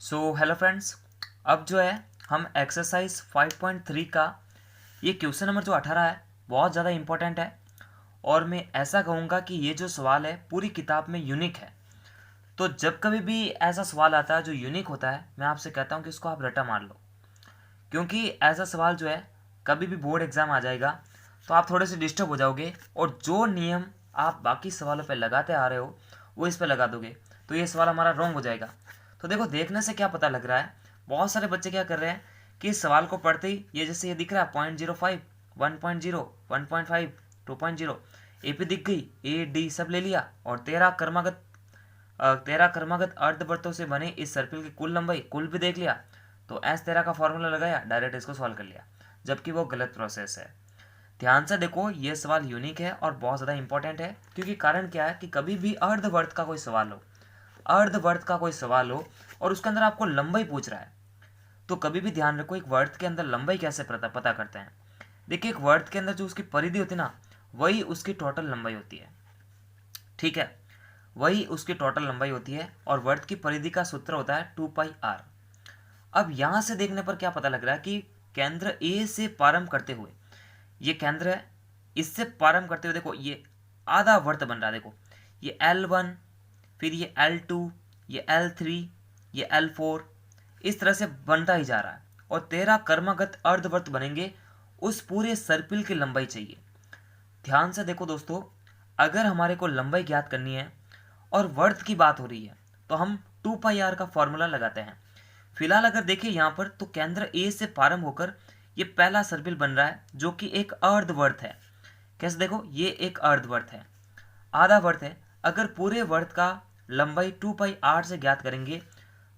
Hello friends, अब जो है हम एक्सरसाइज 5.3 का ये क्वेश्चन नंबर जो 18 है बहुत ज़्यादा इम्पोर्टेंट है। और मैं ऐसा कहूँगा कि ये जो सवाल है पूरी किताब में यूनिक है। तो जब कभी भी ऐसा सवाल आता है जो यूनिक होता है, मैं आपसे कहता हूँ कि इसको आप रट्टा मार लो, क्योंकि ऐसा सवाल जो है कभी भी बोर्ड एग्ज़ाम आ जाएगा तो आप थोड़े से डिस्टर्ब हो जाओगे, और जो नियम आप बाकी सवालों पे लगाते आ रहे हो वो इस पे लगा दोगे, तो ये सवाल हमारा रॉन्ग हो जाएगा। तो देखो, देखने से क्या पता लग रहा है, बहुत सारे बच्चे क्या कर रहे हैं कि इस सवाल को पढ़ते ही ये जैसे ये दिख रहा है 0.05, 1.0, 1.5, 2.0, ए पी दिख गई, ए डी सब ले लिया, और 13 क्रमागत अर्धवृत्तों से बने इस सर्किल की कुल लंबाई कुल भी देख लिया, तो एस 13 का फॉर्मूला लगाया, डायरेक्ट इसको सॉल्व कर लिया, जबकि वो गलत प्रोसेस है। ध्यान से देखो, ये सवाल यूनिक है और बहुत ज़्यादा इंपॉर्टेंट है, क्योंकि कारण क्या है कि कभी भी अर्धवर्त का कोई सवाल हो, अर्धवर्त का कोई सवाल हो और उसके अंदर आपको लंबाई पूछ रहा है, तो कभी भी ध्यान रखो एक वर्त के अंदर लंबाई कैसे पता करते हैं। देखिए, एक वर्त के अंदर जो उसकी परिधि होती है ना, वही उसकी टोटल लंबाई होती है। ठीक है, वही उसकी टोटल लंबाई होती है, और वर्त की परिधि का सूत्र होता है 2πr। अब यहां से देखने पर क्या पता लग रहा है कि केंद्र ए से प्रारंभ करते हुए, ये केंद्र है, इससे प्रारंभ करते हुए देखो ये आधा वर्त बन रहा है। देखो ये L1, फिर ये L2, ये L3, ये L4, इस तरह से बनता ही जा रहा है, और 13 कर्मगत अर्धवर्त बनेंगे। उस पूरे सर्पिल की लंबाई चाहिए। ध्यान से देखो दोस्तों, अगर हमारे को लंबाई ज्ञात करनी है और वर्त की बात हो रही है, तो हम 2πr का फॉर्मूला लगाते हैं। फिलहाल अगर देखिए यहाँ पर, तो केंद्र ए से प्रारंभ होकर ये पहला सर्पिल बन रहा है, जो कि एक अर्धवर्त है। कैसे? देखो, ये एक अर्धवर्त है, आधा वर्त है। अगर पूरे वर्त का लंबाई 2πr से ज्ञात करेंगे,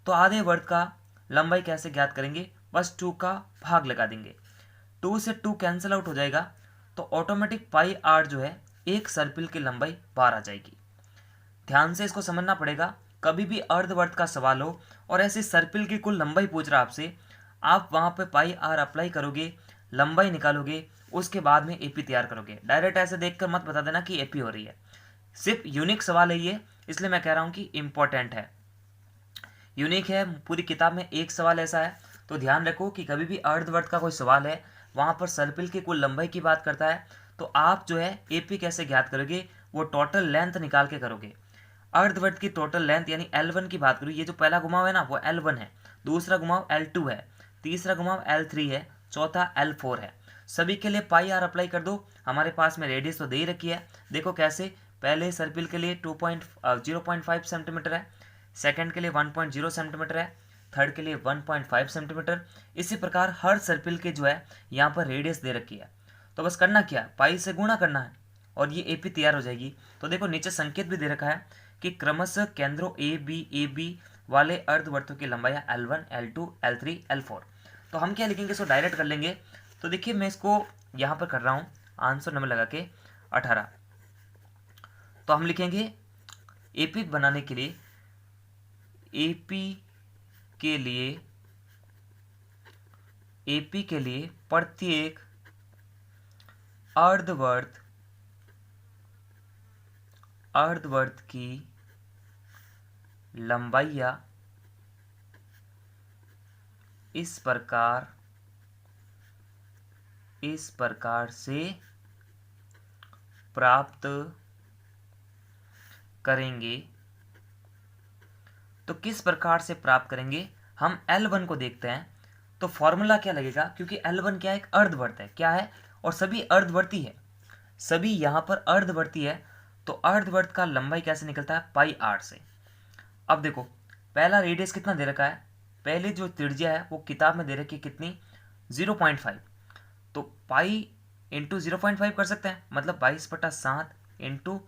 तो आधे वर्त का लंबाई कैसे ज्ञात करेंगे? बस 2 का भाग लगा देंगे, 2 से 2 कैंसिल आउट हो जाएगा, तो ऑटोमेटिक पाई आर जो है एक सर्पिल की लंबाई बाहर आ जाएगी। ध्यान से इसको समझना पड़ेगा। कभी भी अर्धवर्त का सवाल हो और ऐसे सर्पिल की कुल लंबाई पूछ रहा है आपसे, आप वहां पे पाई आर अप्लाई करोगे, लंबाई निकालोगे, उसके बाद में एपी तैयार करोगे। डायरेक्ट ऐसे देखकर मत बता देना कि एपी हो रही है। सिर्फ यूनिक सवाल है ये, इसलिए मैं कह रहा हूं कि इंपॉर्टेंट है, यूनिक है। पूरी किताब में एक सवाल ऐसा है, तो ध्यान रखो कि कभी भी अर्धवर्त का कोई सवाल है, वहां पर सर्पिल की कुल लंबाई की बात करता है, तो आप जो है एपी कैसे ज्ञात करोगे? वो टोटल लेंथ निकाल के करोगे। अर्धवर्त की टोटल लेंथ यानी L1 की बात करूँ, ये जो पहला घुमाव है ना वो L1 है, दूसरा घुमाव L2 है, तीसरा घुमाव L3 है, चौथा L4 है। सभी के लिए पाई आर अप्लाई कर दो। हमारे पास में रेडियस तो दे ही रखी है, देखो कैसे। पहले सर्पिल के लिए 0.5 सेंटीमीटर है, सेकंड के लिए 1.0 सेंटीमीटर है, थर्ड के लिए 1.5 सेंटीमीटर। इसी प्रकार हर सर्पिल के जो है यहाँ पर रेडियस दे रखी है, तो बस करना क्या है, पाई से गुणा करना है और ये एपी तैयार हो जाएगी। तो देखो नीचे संकेत भी दे रखा है कि क्रमशः केंद्रों ए बी वाले अर्धवर्तों की लंबाई L1, L2, L3, L4। तो हम क्या लिखेंगे, इसको डायरेक्ट कर लेंगे। तो देखिए मैं इसको यहाँ पर कर रहा हूँ आंसर नंबर लगा के 18। तो हम लिखेंगे एपी बनाने के लिए, एपी के लिए, एपी के लिए प्रत्येक अर्धवर्त, अर्धवर्त की लंबाइयाँ इस प्रकार से प्राप्त करेंगे। तो किस प्रकार से प्राप्त करेंगे? हम L1 को देखते हैं, तो फॉर्मूला क्या लगेगा, क्योंकि L1 क्या है, एक अर्धवर्त है, क्या है, और सभी अर्धवर्ती है, सभी यहाँ पर अर्धवर्ती है, तो अर्धवर्त का लंबाई कैसे निकलता है? पाई आर से। अब देखो, पहला रेडियस कितना दे रखा है, पहले जो त्रिज्या है वो किताब में दे रखी है कितनी, 0.5, तो पाई इंटू 0.5 कर सकते हैं, मतलब 22/7 इंटू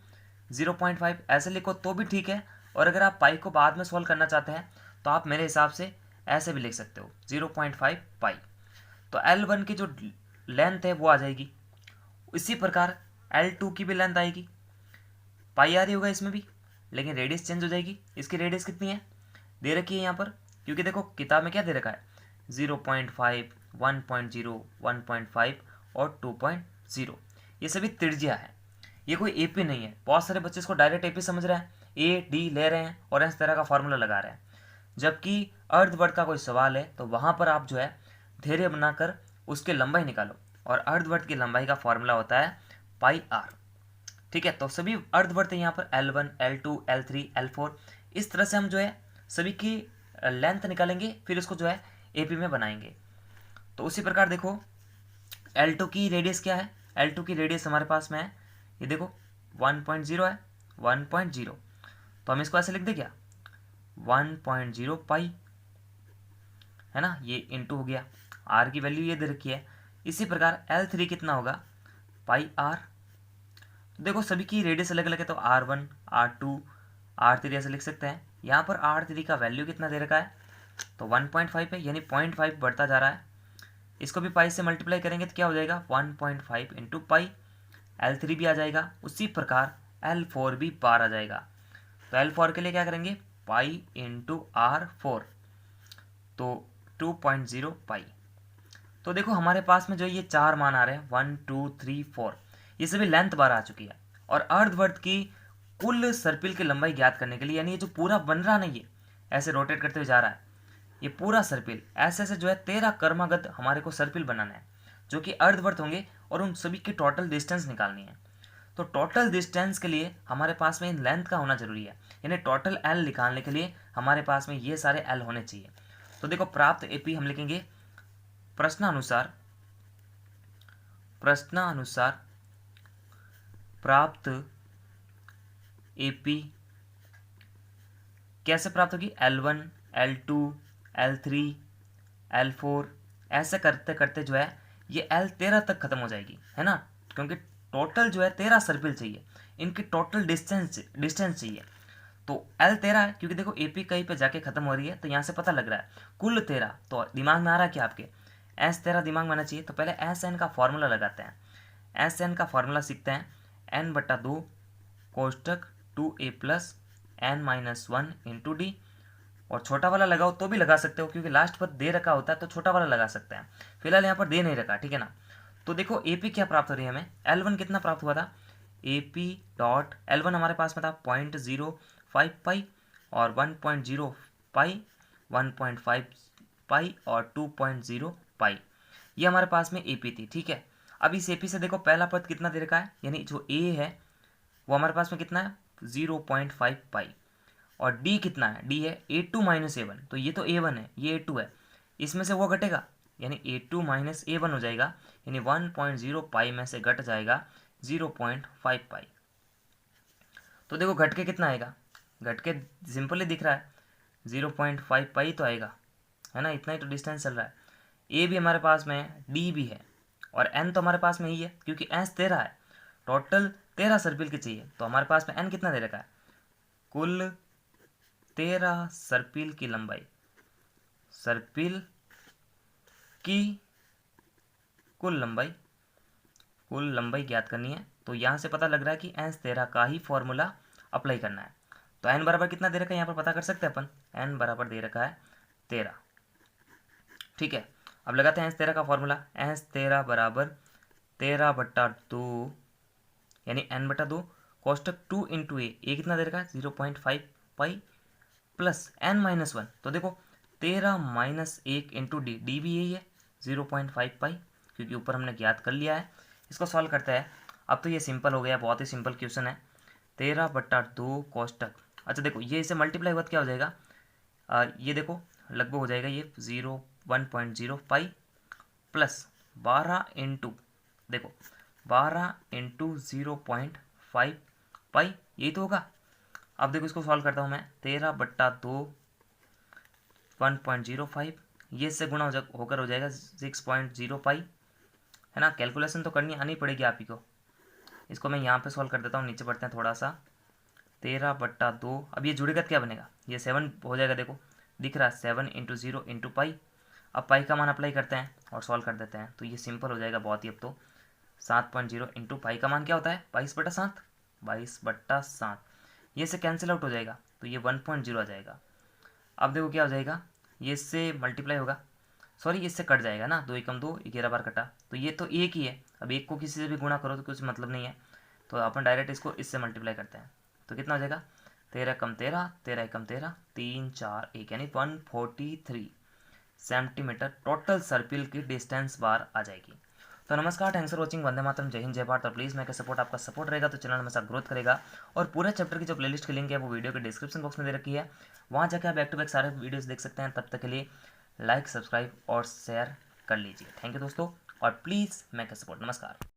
0.5 ऐसे लिखो तो भी ठीक है। और अगर आप पाई को बाद में सॉल्व करना चाहते हैं, तो आप मेरे हिसाब से ऐसे भी लिख सकते हो 0.5 पाई। तो L1 की जो लेंथ है वो आ जाएगी। इसी प्रकार L2 की भी लेंथ आएगी, पाई आ रही होगा इसमें भी, लेकिन रेडियस चेंज हो जाएगी। इसकी रेडियस कितनी है दे रखी है यहाँ पर, क्योंकि देखो किताब में क्या दे रखा है, 0.5, 1.0, 1.5 और 2.0, ये सभी त्रिज्या है, ये कोई एपी नहीं है। बहुत सारे बच्चे इसको डायरेक्ट एपी समझ रहे हैं, ए डी ले रहे हैं और इस तरह का फॉर्मूला लगा रहे हैं। जबकि अर्धवर्त का कोई सवाल है तो वहाँ पर आप जो है धैर्य बनाकर उसकी लंबाई निकालो, और अर्धवर्त की लंबाई का फॉर्मूला होता है पाई आर। ठीक है, तो सभी अर्धवर्त यहाँ पर L1, L2, L3, L4, इस तरह से हम जो है सभी की लेंथ निकालेंगे, फिर उसको जो है एपी में बनाएंगे। तो उसी प्रकार देखो L2 की रेडियस क्या है, L2 की रेडियस हमारे पास में है, ये देखो 1.0 है, 1.0, तो हम इसको ऐसे लिख दे क्या, 1.0 पाई, है ना, ये इंटू हो गया, आर की वैल्यू ये दे रखी है। इसी प्रकार L3 कितना होगा, पाई आर। देखो सभी की रेडियस अलग अलग है, तो R1, R2, R3 ऐसे लिख सकते हैं। यहाँ पर R3 का वैल्यू कितना दे रखा है, तो 1.5 है, यानी 0.5 बढ़ता जा रहा है। इसको भी पाई से मल्टीप्लाई करेंगे तो क्या हो जाएगा, 1.5 इंटू पाई, L3 भी आ जाएगा। उसी प्रकार L4 भी बार आ जाएगा। तो L4 के लिए क्या करेंगे, पाई इंटू R4, तो 2.0 पाई। तो देखो हमारे पास में जो ये चार मान आ रहे हैं 1, 2, 3, 4, ये सभी लेंथ बार आ चुकी है। और अर्धवर्त की कुल सर्पिल की लंबाई ज्ञात करने के लिए, यानी ये जो पूरा बन रहा नहीं है ऐसे रोटेट करते हुए जा रहा है, ये पूरा सर्पिल ऐसे ऐसे जो है 13 कर्मागत हमारे को सर्पिल बनाना है जो कि अर्धवर्त होंगे, और उन सभी की टोटल डिस्टेंस निकालनी है। तो टोटल डिस्टेंस के लिए हमारे पास में इन लेंथ का होना जरूरी है, यानी टोटल एल निकालने के लिए हमारे पास में ये सारे एल होने चाहिए। तो देखो प्राप्त एपी हम लिखेंगे प्रश्नानुसार प्राप्त एपी कैसे प्राप्त होगी, L1, L2, L3, L4, ऐसे करते करते जो है ये L13 तक खत्म हो जाएगी, है ना, क्योंकि टोटल जो है 13 सर्पिल चाहिए, इनकी टोटल डिस्टेंस चाहिए। तो L13 है, क्योंकि देखो एपी कहीं पे जाके खत्म हो रही है, तो यहाँ से पता लग रहा है कुल 13। तो दिमाग में आ रहा है कि आपके S13 दिमाग में आना चाहिए। तो पहले SN का फॉर्मूला लगाते हैं। SN का फॉर्मूला सीखते हैं, n/2 कोष्टक 2a plus n-1 into D. और छोटा वाला लगाओ तो भी लगा सकते हो, क्योंकि लास्ट पर दे रखा होता है तो छोटा वाला लगा सकते हैं। फिलहाल यहाँ पर दे नहीं रखा, ठीक है ना। तो देखो एपी क्या प्राप्त हो रही है हमें, L1 कितना प्राप्त हुआ था, एपी डॉट L1 हमारे पास में था 0.05 पाई, और 1.0 पाई, 1.5 पाई, और 2.0 पाई, ये हमारे पास में एपी थी। ठीक है, अब इस एपी से देखो पहला पद कितना दे रखा है, यानी जो ए है वो हमारे पास में कितना है, 0.5 पाई, और डी कितना है, डी है A2 माइनस A1, तो ये तो A1 है, ये A2 है, इसमें से वो घटेगा, यानी A2 माइनस A1 हो जाएगा, यानी 1.0 पाई में से घट जाएगा 0.5 पाई। तो देखो घट के कितना आएगा, घट के सिंपली दिख रहा है 0.5 पाई तो आएगा, है ना, इतना ही तो डिस्टेंस चल रहा है। ए भी हमारे पास में है, डी भी है, और एन तो हमारे पास में ही है, क्योंकि एस 13 है, टोटल 13 सर्पिल की चाहिए। तो हमारे पास में एन कितना दे रखा है, कुल 13 सर्पिल की लंबाई, सर्पिल की कुल लंबाई ज्ञात करनी है। तो यहाँ से पता लग रहा है कि S13 का ही फॉर्मूला अप्लाई करना है। तो n बराबर कितना दे रखा है, यहाँ पर पता कर सकते हैं अपन, n बराबर दे रखा है 13। ठीक है, अब लगाते हैं S13 का फॉर्मूला, S13 बराबर 13/2, यानी n/2 कोष्टक 2 इंटू ए कितना दे रखा है 0.5 पाई, प्लस n-1। तो देखो 13 माइनस 1 इंटू डी, डी भी यही है 0.5 पाई, क्योंकि ऊपर हमने ज्ञात कर लिया है। इसको सॉल्व करते हैं। अब तो ये सिंपल हो गया, बहुत ही सिंपल क्वेश्चन है। 13/2 कोष्टक, अच्छा देखो ये इसे मल्टीप्लाई हुआ क्या हो जाएगा, ये देखो लगभग हो जाएगा ये 1.0 पाई, प्लस 12 इंटू, देखो 12 इंटू 0.5 पाई, यही तो होगा। अब देखो इसको सॉल्व करता हूँ मैं, 13/2 1.05, ये इससे गुणा होकर हो जाएगा 6.0 पाई, है ना। कैलकुलेशन तो करनी आनी पड़ेगी आप ही को। इसको मैं यहाँ पे सॉल्व कर देता हूँ, नीचे पढ़ते हैं थोड़ा सा। 13/2, अब ये जुड़ेगा क्या बनेगा, ये 7 हो जाएगा, देखो दिख रहा है 7 इंटू 0 इंटू पाई। अब पाई का मान अप्लाई करते हैं और सॉल्व कर देते हैं, तो ये सिंपल हो जाएगा बहुत ही। अब तो 7.0 इंटू पाई का मान क्या होता है, 22/7, 22/7, ये से कैंसिल आउट हो जाएगा, तो ये 1.0 आ जाएगा। अब देखो क्या हो जाएगा, ये इससे मल्टीप्लाई होगा, सॉरी इससे कट जाएगा ना, 2 एकम 2, 11 बार कटा, तो ये तो एक ही है। अब एक को किसी से भी गुणा करो तो कुछ मतलब नहीं है, तो अपन डायरेक्ट इसको इससे मल्टीप्लाई करते हैं, तो कितना हो जाएगा 13 कम 13, 13 कम 13, 3 4 1 यानी 143 सेंटीमीटर टोटल सर्पिल की डिस्टेंस बार आ जाएगी। तो नमस्कार, thanks for watching, Vande Mataram, जय हिंद जय भारत। और प्लीज़ मैं का सपोर्ट, आपका सपोर्ट रहेगा तो चैनल हमेशा ग्रोथ करेगा। और पूरे चैप्टर की जो प्लेलिस्ट की लिंक है वो वीडियो के डिस्क्रिप्शन बॉक्स में दे रखी है, वहाँ जाकर आप बैक टू बैक सारे वीडियोस देख सकते हैं। तब तक के लिए लाइक, सब्सक्राइब और शेयर कर लीजिए। थैंक यू दोस्तों, और प्लीज़ मैं का सपोर्ट। नमस्कार।